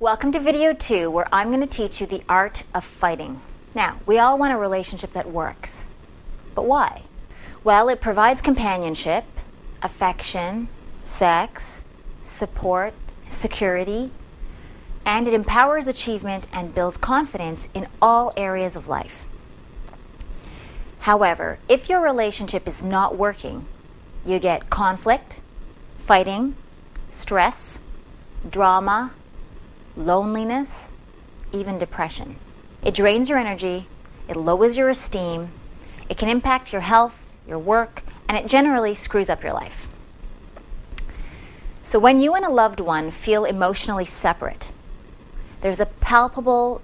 Welcome to video 2, where I'm going to teach you the art of fighting. Now, we all want a relationship that works. But why? Well, it provides companionship, affection, sex, support, security, and it empowers achievement and builds confidence in all areas of life. However, if your relationship is not working, you get conflict, fighting, stress, drama, loneliness, even depression. It drains your energy, it lowers your esteem, it can impact your health, your work, and it generally screws up your life. So when you and a loved one feel emotionally separate, there's a palpable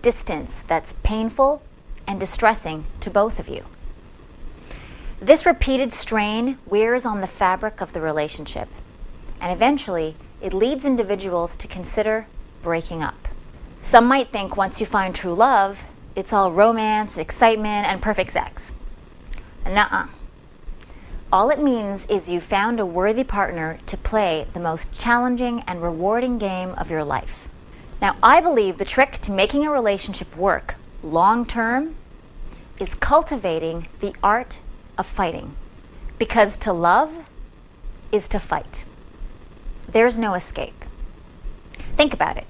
distance that's painful and distressing to both of you. This repeated strain wears on the fabric of the relationship, and eventually it leads individuals to consider breaking up. Some might think once you find true love, it's all romance, excitement, and perfect sex. Nuh-uh. All it means is you found a worthy partner to play the most challenging and rewarding game of your life. Now, I believe the trick to making a relationship work long-term is cultivating the art of fighting. Because to love is to fight. There's no escape. Think about it.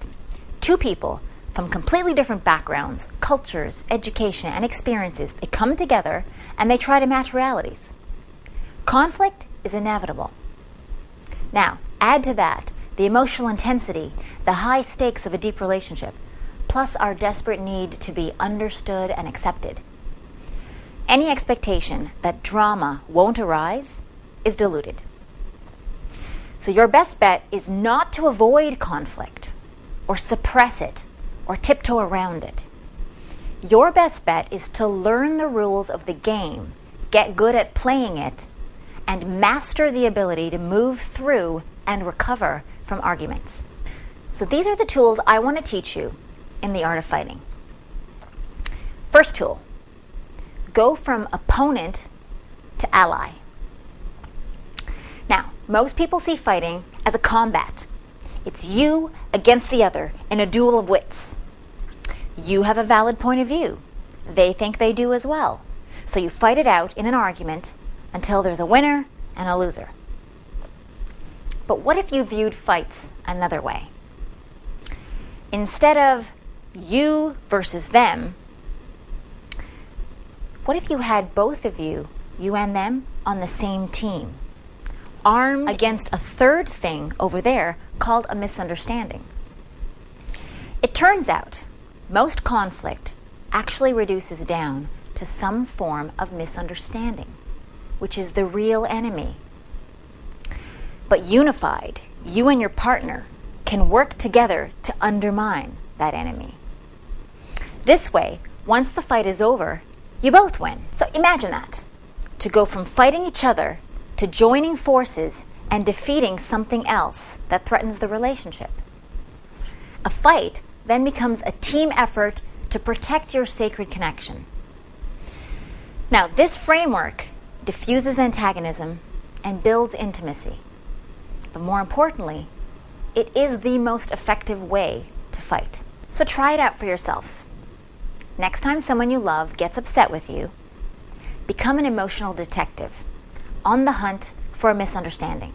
Two people from completely different backgrounds, cultures, education, and experiences, they come together and they try to match realities. Conflict is inevitable. Now, add to that the emotional intensity, the high stakes of a deep relationship, plus our desperate need to be understood and accepted. Any expectation that drama won't arise is diluted. So your best bet is not to avoid conflict or suppress it or tiptoe around it. Your best bet is to learn the rules of the game, get good at playing it, and master the ability to move through and recover from arguments. So these are the tools I want to teach you in the art of fighting. First tool, go from opponent to ally. Now, most people see fighting as a combat. It's you against the other in a duel of wits. You have a valid point of view. They think they do as well. So you fight it out in an argument until there's a winner and a loser. But what if you viewed fights another way? Instead of you versus them, what if you had both of you and them, on the same team, armed against a third thing over there called a misunderstanding? It turns out most conflict actually reduces down to some form of misunderstanding, which is the real enemy. But unified, you and your partner can work together to undermine that enemy. This way, once the fight is over, you both win. So imagine that. To go from fighting each other to joining forces and defeating something else that threatens the relationship. A fight then becomes a team effort to protect your sacred connection. Now, this framework diffuses antagonism and builds intimacy. But more importantly, it is the most effective way to fight. So try it out for yourself. Next time someone you love gets upset with you, become an emotional detective on the hunt for a misunderstanding.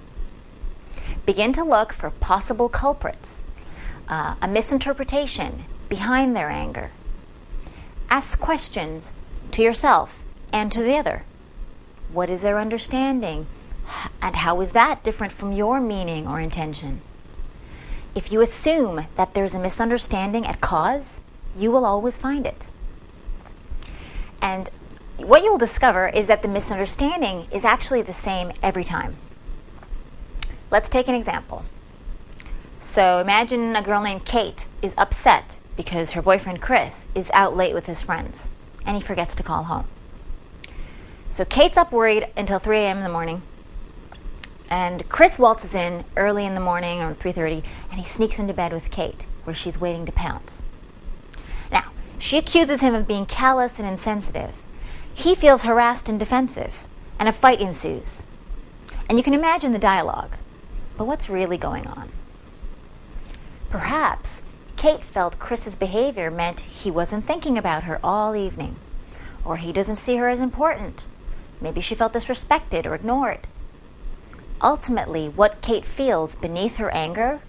Begin to look for possible culprits, a misinterpretation behind their anger. Ask questions to yourself and to the other. What is their understanding? And how is that different from your meaning or intention? If you assume that there's a misunderstanding at cause, you will always find it. And what you'll discover is that the misunderstanding is actually the same every time. Let's take an example. So imagine a girl named Kate is upset because her boyfriend Chris is out late with his friends and he forgets to call home. So Kate's up worried until 3 a.m. in the morning, and Chris waltzes in early in the morning, around 3:30, and he sneaks into bed with Kate, where she's waiting to pounce. Now, she accuses him of being callous and insensitive. He feels harassed and defensive, and a fight ensues. And you can imagine the dialogue. But what's really going on? Perhaps Kate felt Chris's behavior meant he wasn't thinking about her all evening, or he doesn't see her as important. Maybe she felt disrespected or ignored. Ultimately, what Kate feels beneath her anger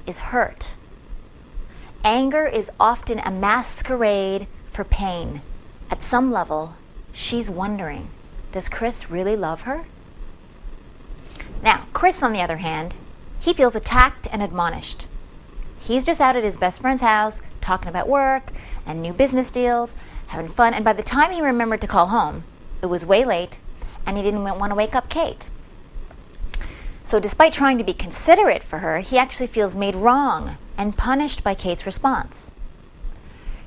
is hurt. Anger is often a masquerade for pain. At some level, she's wondering, does Chris really love her? Now, Chris, on the other hand, he feels attacked and admonished. He's just out at his best friend's house, talking about work and new business deals, having fun, and by the time he remembered to call home, it was way late, and he didn't want to wake up Kate. So despite trying to be considerate for her, he actually feels made wrong and punished by Kate's response.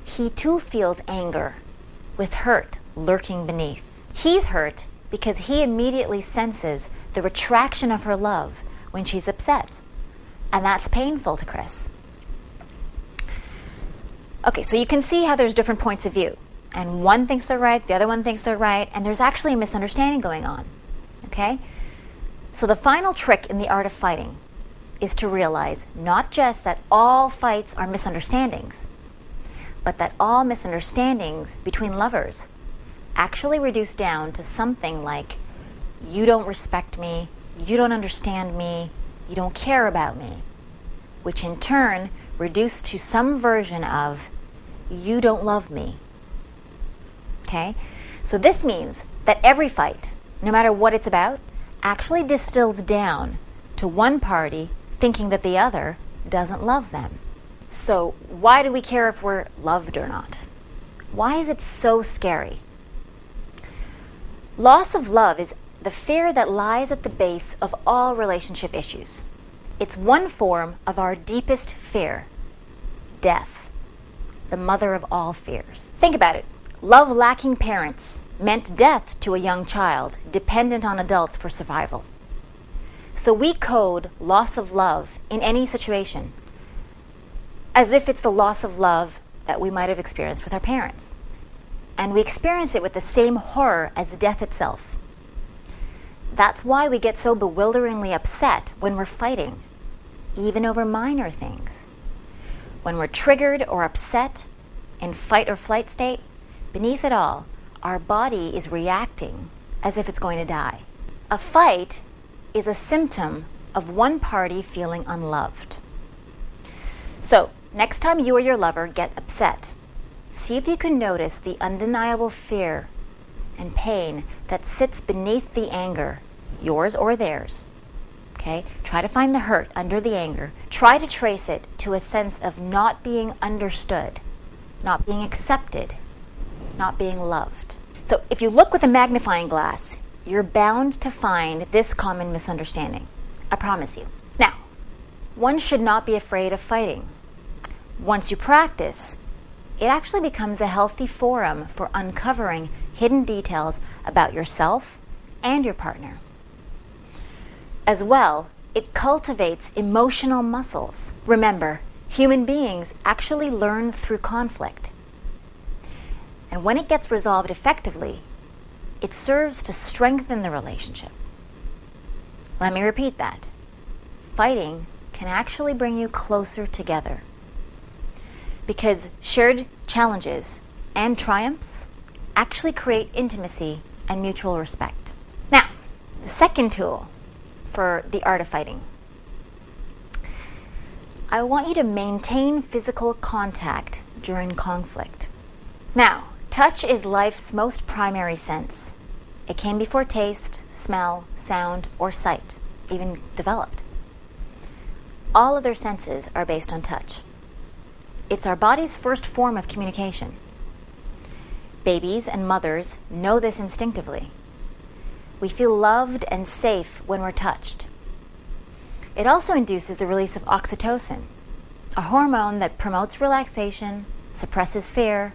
He too feels anger, with hurt lurking beneath. He's hurt because he immediately senses the retraction of her love when she's upset, and that's painful to Chris. Okay, so you can see how there's different points of view, and one thinks they're right, the other one thinks they're right, and there's actually a misunderstanding going on. Okay? So the final trick in the art of fighting is to realize not just that all fights are misunderstandings, but that all misunderstandings between lovers actually reduce down to something like, you don't respect me, you don't understand me, you don't care about me, which in turn reduce to some version of, you don't love me. Okay? So this means that every fight, no matter what it's about, actually distills down to one party thinking that the other doesn't love them. So why do we care if we're loved or not? Why is it so scary? Loss of love is the fear that lies at the base of all relationship issues. It's one form of our deepest fear, death, the mother of all fears. Think about it. Love-lacking parents meant death to a young child, dependent on adults for survival. So we code loss of love in any situation as if it's the loss of love that we might have experienced with our parents. And we experience it with the same horror as death itself. That's why we get so bewilderingly upset when we're fighting, even over minor things. When we're triggered or upset, in fight or flight state, beneath it all, our body is reacting as if it's going to die. A fight is a symptom of one party feeling unloved. So, next time you or your lover get upset, see if you can notice the undeniable fear and pain that sits beneath the anger, yours or theirs. Okay? Try to find the hurt under the anger. Try to trace it to a sense of not being understood, not being accepted, not being loved. So if you look with a magnifying glass, you're bound to find this common misunderstanding. I promise you. Now, one should not be afraid of fighting. Once you practice, it actually becomes a healthy forum for uncovering hidden details about yourself and your partner. As well, it cultivates emotional muscles. Remember, human beings actually learn through conflict. And when it gets resolved effectively, it serves to strengthen the relationship. Let me repeat that. Fighting can actually bring you closer together, because shared challenges and triumphs actually create intimacy and mutual respect. Now, the second tool for the art of fighting. I want you to maintain physical contact during conflict. Now, touch is life's most primary sense. It came before taste, smell, sound, or sight even developed. All other senses are based on touch. It's our body's first form of communication. Babies and mothers know this instinctively. We feel loved and safe when we're touched. It also induces the release of oxytocin, a hormone that promotes relaxation, suppresses fear,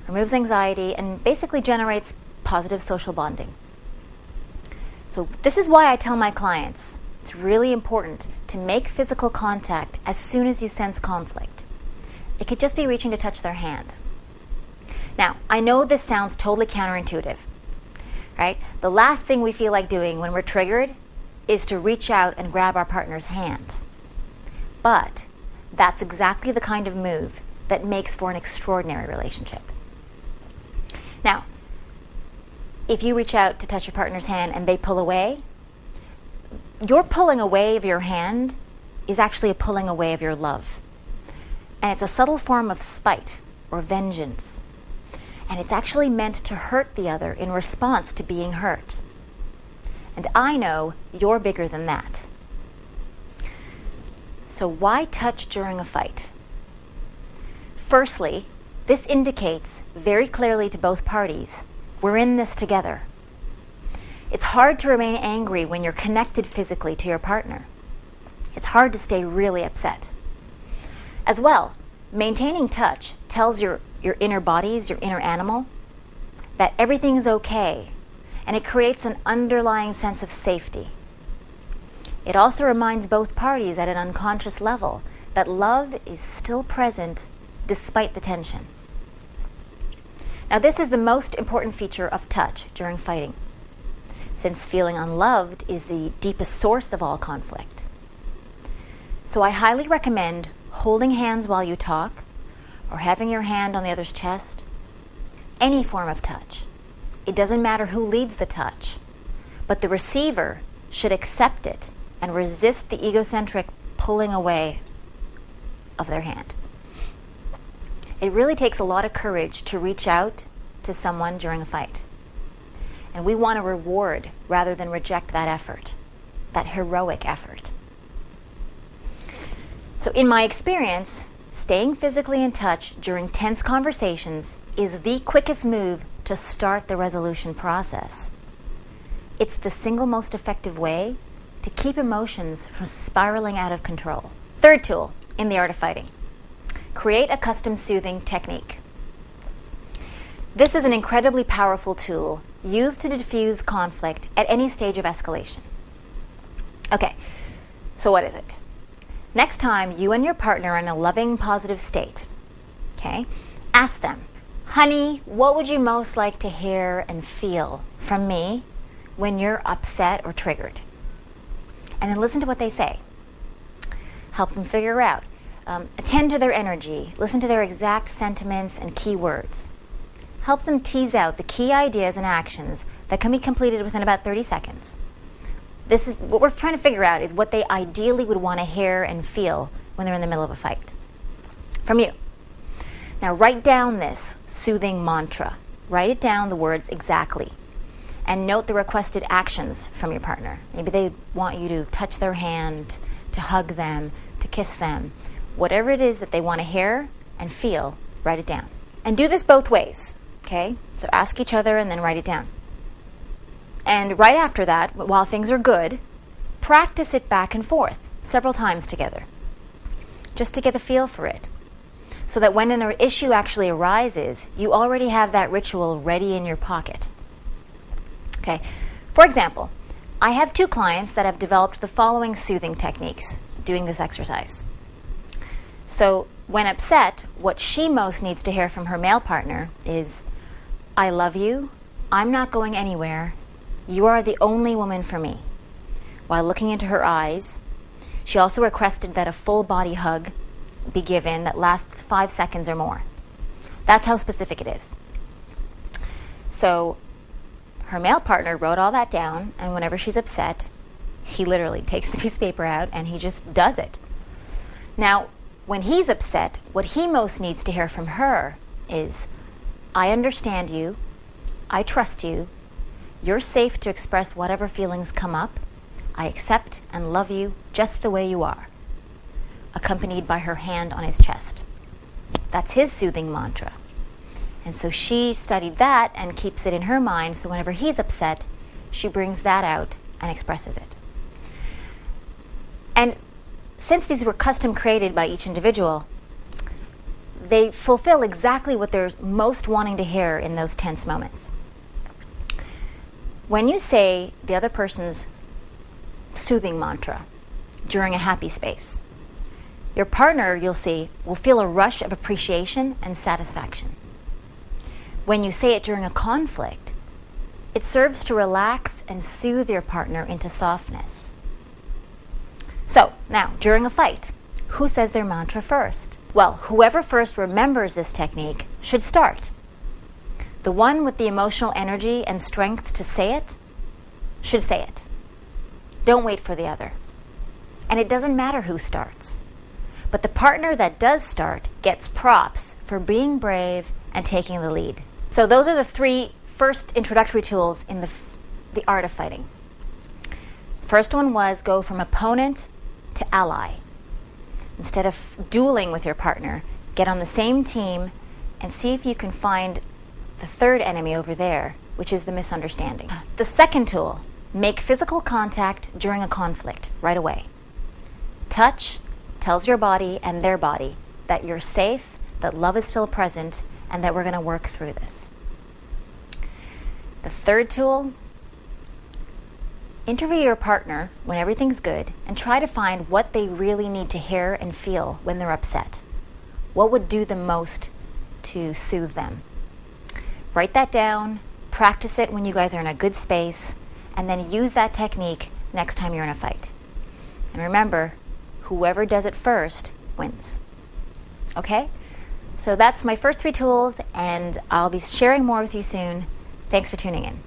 removes anxiety, and basically generates positive social bonding. So this is why I tell my clients it's really important to make physical contact as soon as you sense conflict. It could just be reaching to touch their hand. Now, I know this sounds totally counterintuitive, right? The last thing we feel like doing when we're triggered is to reach out and grab our partner's hand. But That's exactly the kind of move that makes for an extraordinary relationship. Now, if you reach out to touch your partner's hand and they pull away, your pulling away of your hand is actually a pulling away of your love. And it's a subtle form of spite or vengeance. And it's actually meant to hurt the other in response to being hurt. And I know you're bigger than that. So why touch during a fight? Firstly, this indicates very clearly to both parties, we're in this together. It's hard to remain angry when you're connected physically to your partner. It's hard to stay really upset. As well, maintaining touch tells your inner bodies, your inner animal, that everything is okay, and it creates an underlying sense of safety. It also reminds both parties at an unconscious level that love is still present despite the tension. Now, this is the most important feature of touch during fighting, since feeling unloved is the deepest source of all conflict. So I highly recommend holding hands while you talk, or having your hand on the other's chest, any form of touch. It doesn't matter who leads the touch, but the receiver should accept it and resist the egocentric pulling away of their hand. It really takes a lot of courage to reach out to someone during a fight. And we want to reward rather than reject that effort, that heroic effort. So in my experience, staying physically in touch during tense conversations is the quickest move to start the resolution process. It's the single most effective way to keep emotions from spiraling out of control. Third tool in the art of fighting: create a custom soothing technique. This is an incredibly powerful tool used to diffuse conflict at any stage of escalation. Okay, so what is it? Next time you and your partner are in a loving, positive state, okay, ask them, honey, what would you most like to hear and feel from me when you're upset or triggered? And then listen to what they say. Help them figure out. Attend to their energy. Listen to their exact sentiments and key words. Help them tease out the key ideas and actions that can be completed within about 30 seconds. This is what we're trying to figure out, is what they ideally would want to hear and feel when they're in the middle of a fight from you. Now write down this soothing mantra. Write it down, the words exactly, and note the requested actions from your partner. Maybe they want you to touch their hand, to hug them, to kiss them. Whatever it is that they want to hear and feel, write it down. And do this both ways, okay? So ask each other and then write it down. And right after that, while things are good, practice it back and forth several times together, just to get the feel for it, so that when an issue actually arises, you already have that ritual ready in your pocket. Okay, for example, I have 2 clients that have developed the following soothing techniques doing this exercise. So when upset, what she most needs to hear from her male partner is, I love you, I'm not going anywhere, you are the only woman for me. While looking into her eyes, she also requested that a full body hug be given that lasts 5 seconds or more. That's how specific it is. So her male partner wrote all that down, and whenever she's upset, he literally takes the piece of paper out and he just does it. Now, when he's upset, what he most needs to hear from her is, I understand you, I trust you, you're safe to express whatever feelings come up, I accept and love you just the way you are, accompanied by her hand on his chest. That's his soothing mantra. And so she studied that and keeps it in her mind, so whenever he's upset, she brings that out and expresses it. And since these were custom created by each individual, they fulfill exactly what they're most wanting to hear in those tense moments. When you say the other person's soothing mantra during a happy space, your partner, you'll see, will feel a rush of appreciation and satisfaction. When you say it during a conflict, it serves to relax and soothe your partner into softness. So, now, during a fight, Who says their mantra first? Well, whoever first remembers this technique should start. The one with the emotional energy and strength to say it should say it. Don't wait for the other. And it doesn't matter who starts. But the partner that does start gets props for being brave and taking the lead. So those are the 3 first introductory tools in the art of fighting. First one was go from opponent to ally. Instead of dueling with your partner, get on the same team and see if you can find the third enemy over there, which is the misunderstanding. The second tool, make physical contact during a conflict right away. Touch tells your body and their body that you're safe, that love is still present, and that we're going to work through this. The third tool, interview your partner when everything's good and try to find what they really need to hear and feel when they're upset. What would do the most to soothe them? Write that down, practice it when you guys are in a good space, and then use that technique next time you're in a fight. And remember, whoever does it first wins. Okay? So that's my first 3 tools, and I'll be sharing more with you soon. Thanks for tuning in.